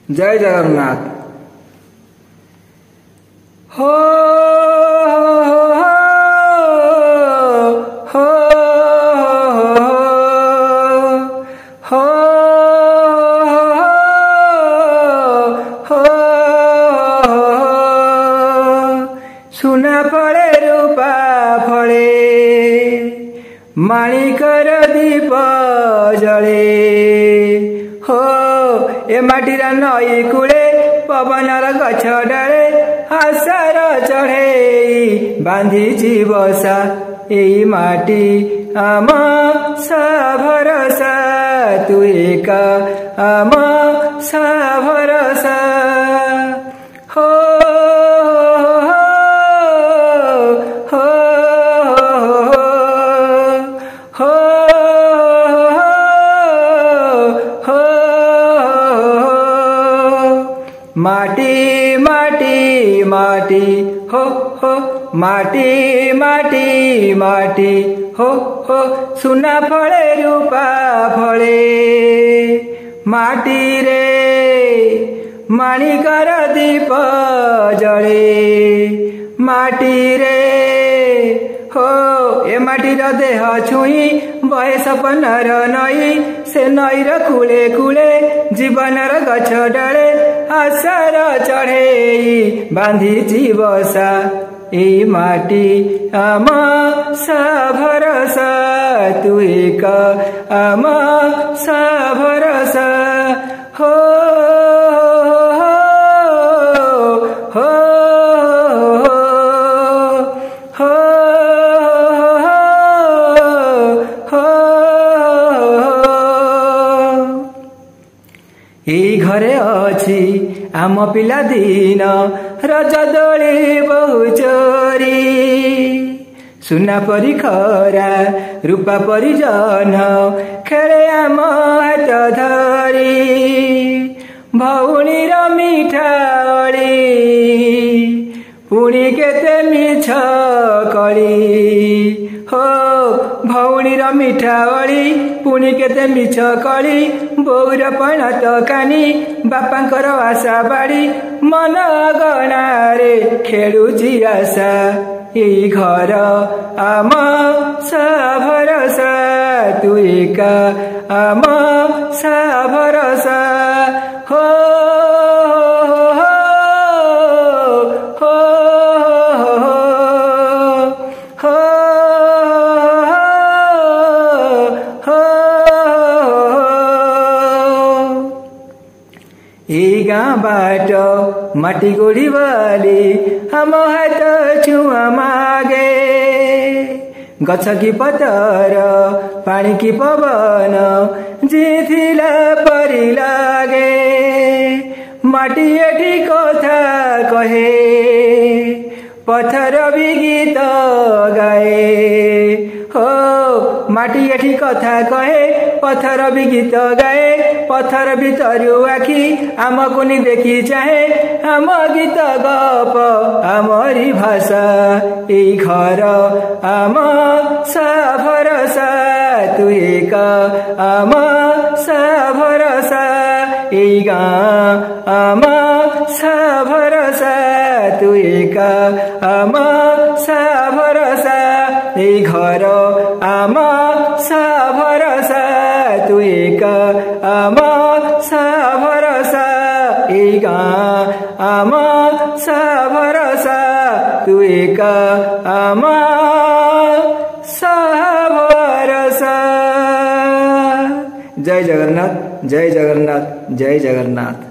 जय जगन्नाथ। हो हो हो हो सुना फले रूपा फले माणिकर दीप जले हो ए माटीर नई कूले पवनर गछ डाले आशार चढ़े बांधी बसा एई माटी आम सा भरसा तू एक आम सा भरसा हो हो हो हो माटी माटी माटी हो हो माटी माटी माटी हो हो सुना फले रूपा फले माटी रे माणिकर दीप जले माटी रे हो ए माटीर देह छुई बहे सपनार नई से नईर कूले कूले जीवनर गछ डाले आशार चढ़े बांधी बसा एई माटी आम सा भरसा तू एक आम सा भरसा हो हो हो एई घरे अछि आम पिला दिन रज दोली बहु चोरी सुना परी खरा रूपा परी जन खेले आम हाथ धरी भौणीर मिठाड़ी पुणी केते मिछ कली हो भौणीर मिठावली पुणी केते मिछ कली बोर पणा तकानी बापांकर आशा बाड़ी मन गणारे खेलुची आशा एई घर आम सा भरसा तू एक आम सा भरसा हो हो हो एई गाँ बाट माटी गोड़ी वाली हम हाथ छुआ मागे गछ की पतर पानी की पवन जीथिला परी लागे माटी एठी कथा कहे पत्थर भी गीत गाए हो माटी एठी कथा कहे पत्थर भी गीत गाए पत्थर भितरु आखि आमको नि देखि चाहे आम गीत गप आमरी भाषा एई घर आम सा भरसा तू एक आम सा भरसा एई गाँ आम सा भरसा तू एक आम सा भरसा एई घर आम सा भरसा तू एक आम सा भरसा एई गाँ आम सा भरसा तू एक आम सा भरसा। जय जगन्नाथ जय जगन्नाथ जय जगन्नाथ।